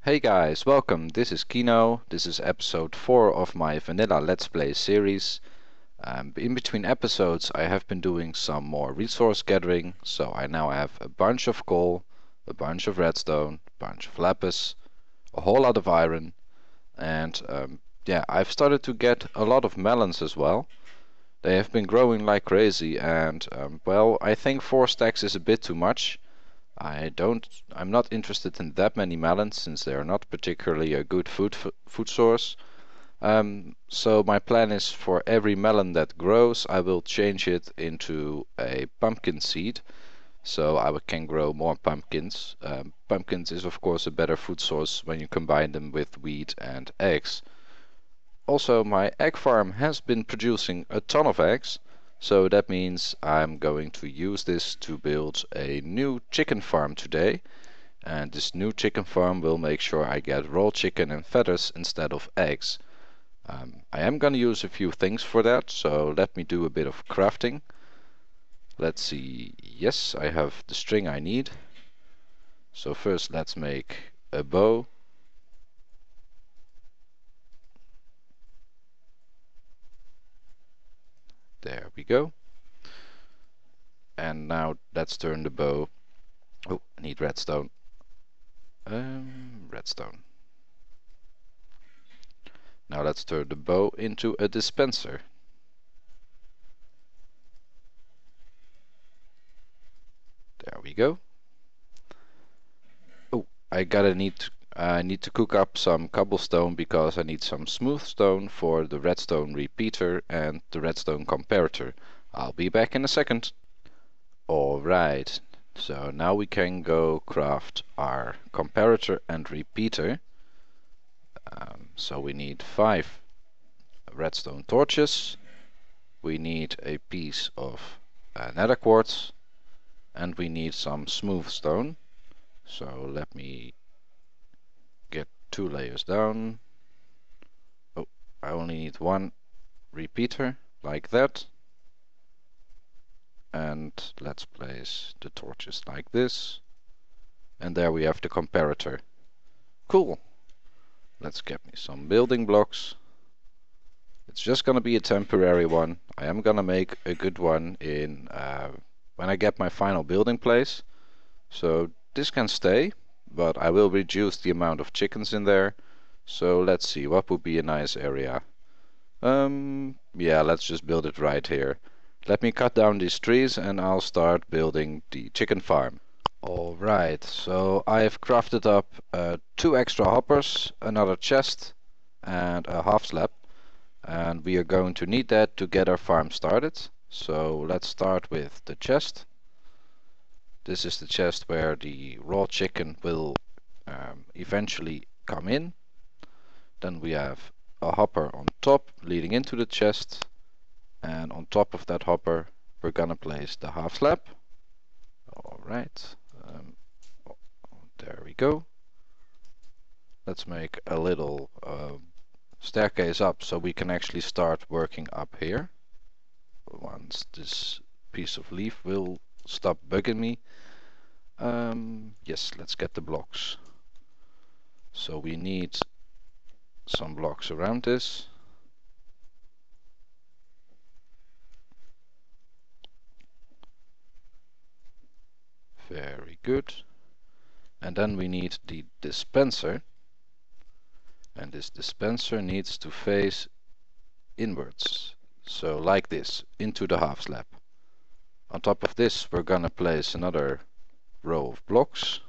Hey guys, welcome. This is Kino. This is episode 4 of my vanilla Let's Play series. In between episodes I have been doing some more resource gathering, so I now have a bunch of coal, a bunch of redstone, a bunch of lapis, a whole lot of iron, and yeah, I've started to get a lot of melons as well. They have been growing like crazy and well, I think 4 stacks is a bit too much. I'm not interested in that many melons since they are not particularly a good food source. So my plan is for every melon that grows, I will change it into a pumpkin seed, so I can grow more pumpkins. Pumpkins is of course a better food source when you combine them with wheat and eggs. Also, my egg farm has been producing a ton of eggs. So that means I'm going to use this to build a new chicken farm today. And this new chicken farm will make sure I get raw chicken and feathers instead of eggs. I am gonna use a few things for that, so let me do a bit of crafting. Let's see, yes, I have the string I need. So first let's make a bow. There we go. And now let's turn the bow. Oh, I need redstone. Redstone. Now let's turn the bow into a dispenser. There we go. Oh, I need to cook up some cobblestone because I need some smooth stone for the redstone repeater and the redstone comparator. I'll be back in a second. Alright, so now we can go craft our comparator and repeater. So we need 5 redstone torches, we need a piece of nether quartz, and we need some smooth stone. So let me get 2 layers down. Oh, I only need 1 repeater, like that. And let's place the torches like this. And there we have the comparator. Cool! Let's get me some building blocks. It's just gonna be a temporary one. I am gonna make a good one in when I get my final building place. So this can stay, but I will reduce the amount of chickens in there. So let's see, what would be a nice area? Yeah, let's just build it right here. Let me cut down these trees and I'll start building the chicken farm. Alright, so I've crafted up 2 extra hoppers, another chest and a half slab. And we are going to need that to get our farm started. So let's start with the chest. This is the chest where the raw chicken will eventually come in. Then we have a hopper on top leading into the chest. And on top of that hopper we're gonna place the half slab. Alright, there we go. Let's make a little staircase up so we can actually start working up here. Once this piece of leaf will stop bugging me. Yes, let's get the blocks. So we need some blocks around this. Very good. And then we need the dispenser. And this dispenser needs to face inwards. So like this, into the half slab. On top of this we're gonna place another row of blocks.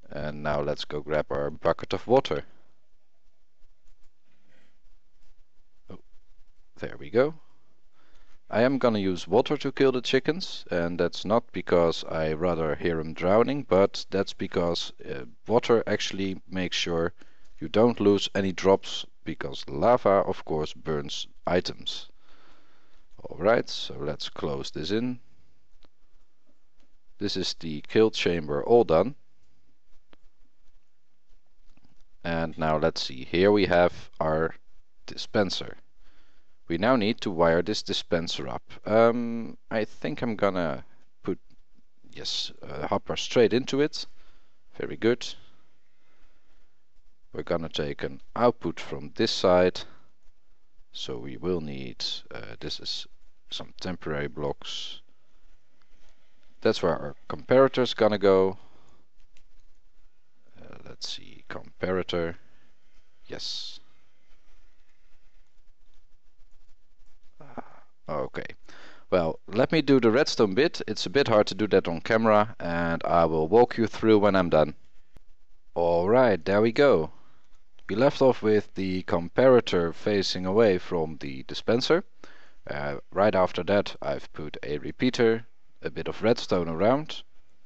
And now let's go grab our bucket of water. Oh, there we go. I am gonna use water to kill the chickens, and that's not because I rather hear them drowning, but that's because water actually makes sure you don't lose any drops, because lava of course burns items. Alright, so let's close this in. This is the kill chamber all done. And now let's see, here we have our dispenser. We now need to wire this dispenser up. I think I'm gonna Yes, hopper straight into it. Very good. We're gonna take an output from this side. So we will need, this is some temporary blocks. That's where our comparator is gonna go. Let's see, comparator. Yes. Okay. Well, let me do the redstone bit. It's a bit hard to do that on camera, and I will walk you through when I'm done. Alright, there we go. We left off with the comparator facing away from the dispenser. Right after that I've put a repeater, a bit of redstone around,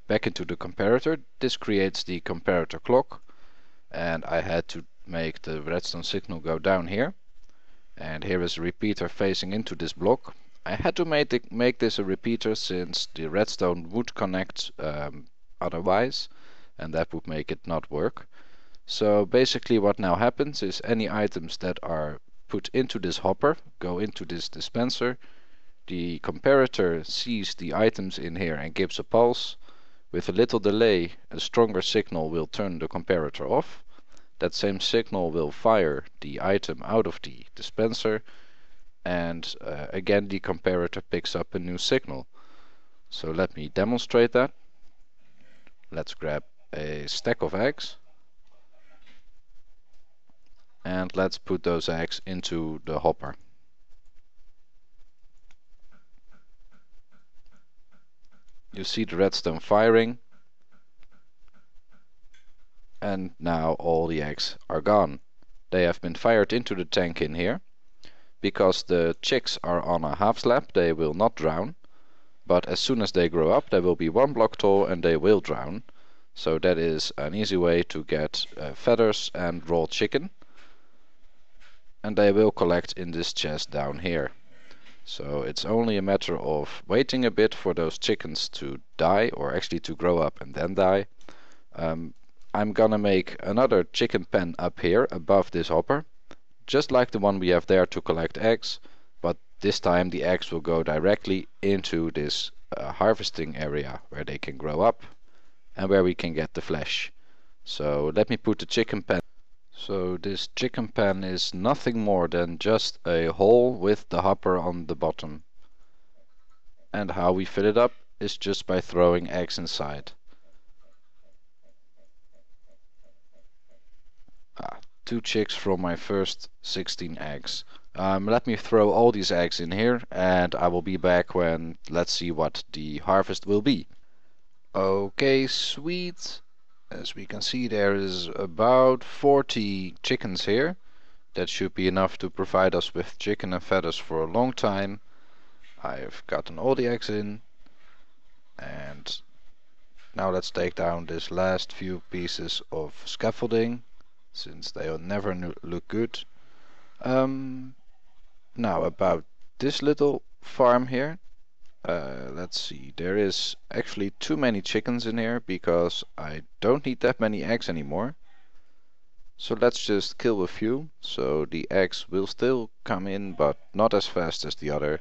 back into the comparator. This creates the comparator clock, and I had to make the redstone signal go down here. And here is a repeater facing into this block. I had to make this a repeater since the redstone would connect otherwise, and that would make it not work. So basically what now happens is any items that are put into this hopper go into this dispenser. The comparator sees the items in here and gives a pulse. With a little delay, a stronger signal will turn the comparator off. That same signal will fire the item out of the dispenser, and again the comparator picks up a new signal. So let me demonstrate that. Let's grab a stack of eggs. And let's put those eggs into the hopper. You see the redstone firing, and now all the eggs are gone. They have been fired into the tank in here. Because the chicks are on a half slab, they will not drown, but as soon as they grow up they will be 1 block tall and they will drown. So that is an easy way to get feathers and raw chicken. And they will collect in this chest down here. So it's only a matter of waiting a bit for those chickens to die, or actually to grow up and then die. I'm gonna make another chicken pen up here above this hopper, just like the one we have there to collect eggs, but this time the eggs will go directly into this harvesting area where they can grow up and where we can get the flesh. So let me put the chicken pen. So this chicken pen is nothing more than just a hole with the hopper on the bottom. And how we fill it up is just by throwing eggs inside. 2 chicks from my first 16 eggs. Let me throw all these eggs in here and I will be back when, let's see what the harvest will be. Okay, sweet. As we can see, there is about 40 chickens here. That should be enough to provide us with chicken and feathers for a long time. I've gotten all the eggs in, and now let's take down this last few pieces of scaffolding, since they'll never look good. Now about this little farm here. Let's see, there is actually too many chickens in here because I don't need that many eggs anymore. So let's just kill a few, so the eggs will still come in, but not as fast as the other.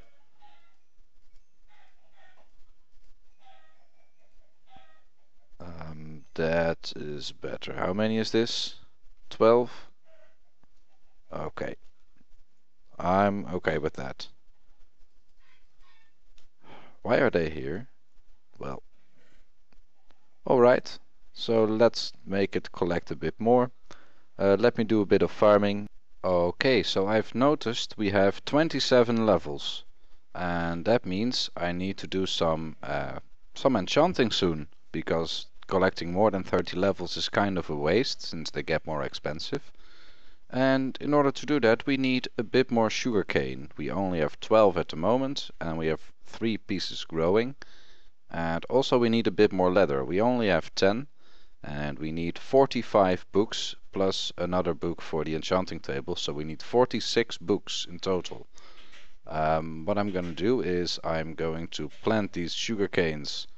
That is better. How many is this? 12? Okay. I'm okay with that. Why are they here? Well, alright. So let's make it collect a bit more. Let me do a bit of farming. Okay, so I've noticed we have 27 levels. And that means I need to do some enchanting soon, because collecting more than 30 levels is kind of a waste since they get more expensive. And in order to do that we need a bit more sugarcane. We only have 12 at the moment and we have 3 pieces growing. And also we need a bit more leather. We only have 10 and we need 45 books plus another book for the enchanting table, so we need 46 books in total. What I'm gonna do is I'm going to plant these sugarcanes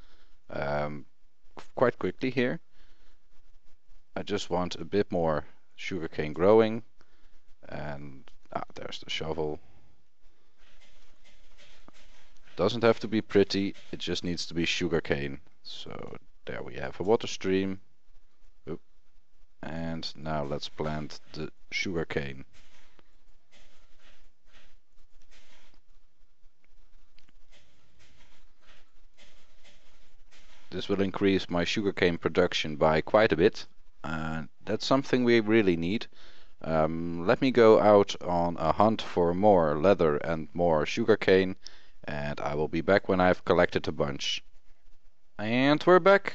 quite quickly here. I just want a bit more sugarcane growing, and there's the shovel. Doesn't have to be pretty, it just needs to be sugarcane. So there we have a water stream. Oop. And now let's plant the sugarcane. This will increase my sugarcane production by quite a bit, and that's something we really need. Let me go out on a hunt for more leather and more sugarcane, and I will be back when I've collected a bunch. And we're back!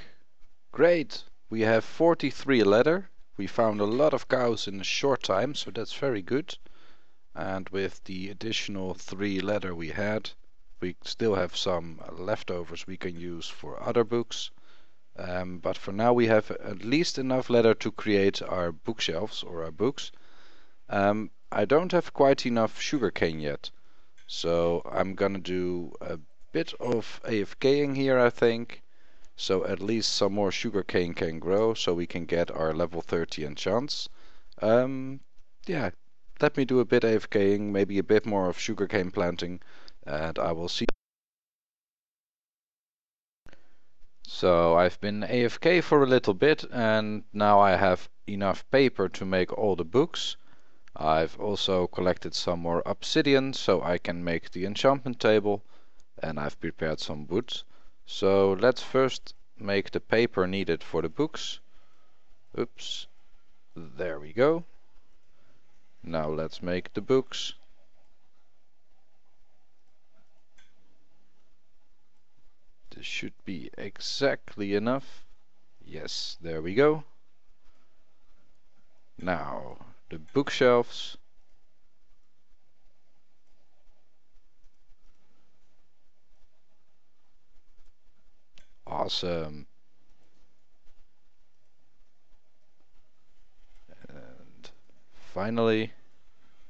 Great! We have 43 leather. We found a lot of cows in a short time, so that's very good. And with the additional 3 leather we had, we still have some leftovers we can use for other books. But for now we have at least enough leather to create our bookshelves or our books. I don't have quite enough sugarcane yet, so I'm gonna do a bit of AFKing here, I think, so at least some more sugarcane can grow, so we can get our level 30 enchants. Yeah, let me do a bit AFKing, maybe a bit more of sugarcane planting, and I will see. So I've been AFK for a little bit, and now I have enough paper to make all the books. I've also collected some more obsidian so I can make the enchantment table, and I've prepared some wood. So let's first make the paper needed for the books. Oops, there we go. Now let's make the books. This should be exactly enough. Yes, there we go. Now the bookshelves. Awesome. And finally,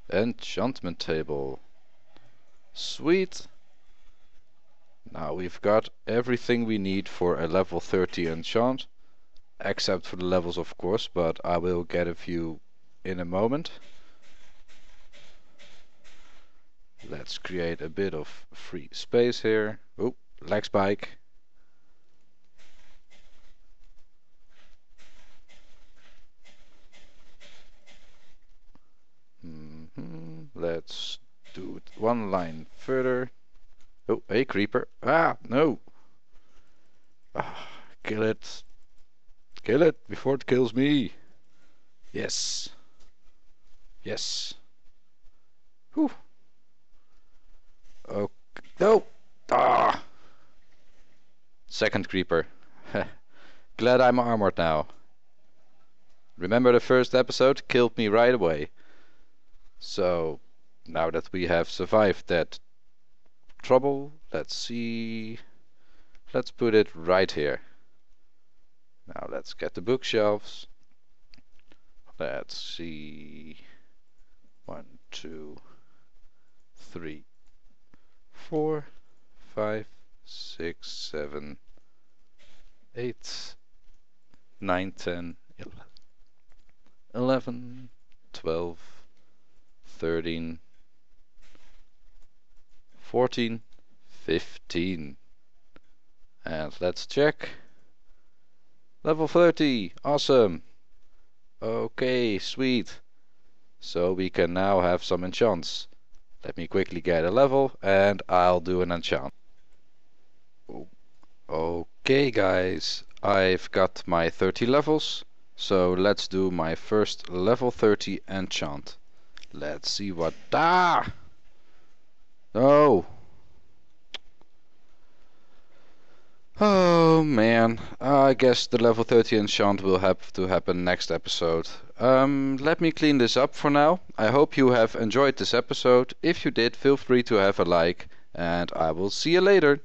enchantment table. Sweet. Now we've got everything we need for a level 30 enchant, except for the levels of course, but I will get a few in a moment. Let's create a bit of free space here. Oh, lag spike. Let's do it one line further. Oh, hey creeper. Ah, no. Ah, kill it. Kill it before it kills me. Yes. Yes. Whew. Oh, no. Ah. Second creeper. Glad I'm armored now. Remember the first episode? Killed me right away. So, now that we have survived that trouble, let's see. Let's put it right here. Now let's get the bookshelves. Let's see. 1, 2, 3, 4, 5, 6, 7, 8, 9, 10, 11, 12, 13, 14, 15. And let's check. Level 30. Awesome. Okay, sweet. So we can now have some enchants. Let me quickly get a level and I'll do an enchant. Okay guys, I've got my 30 levels. So let's do my first level 30 enchant. Let's see what... Ah! No! Oh man, I guess the level 30 enchant will have to happen next episode. Let me clean this up for now. I hope you have enjoyed this episode. If you did, feel free to have a like, and I will see you later.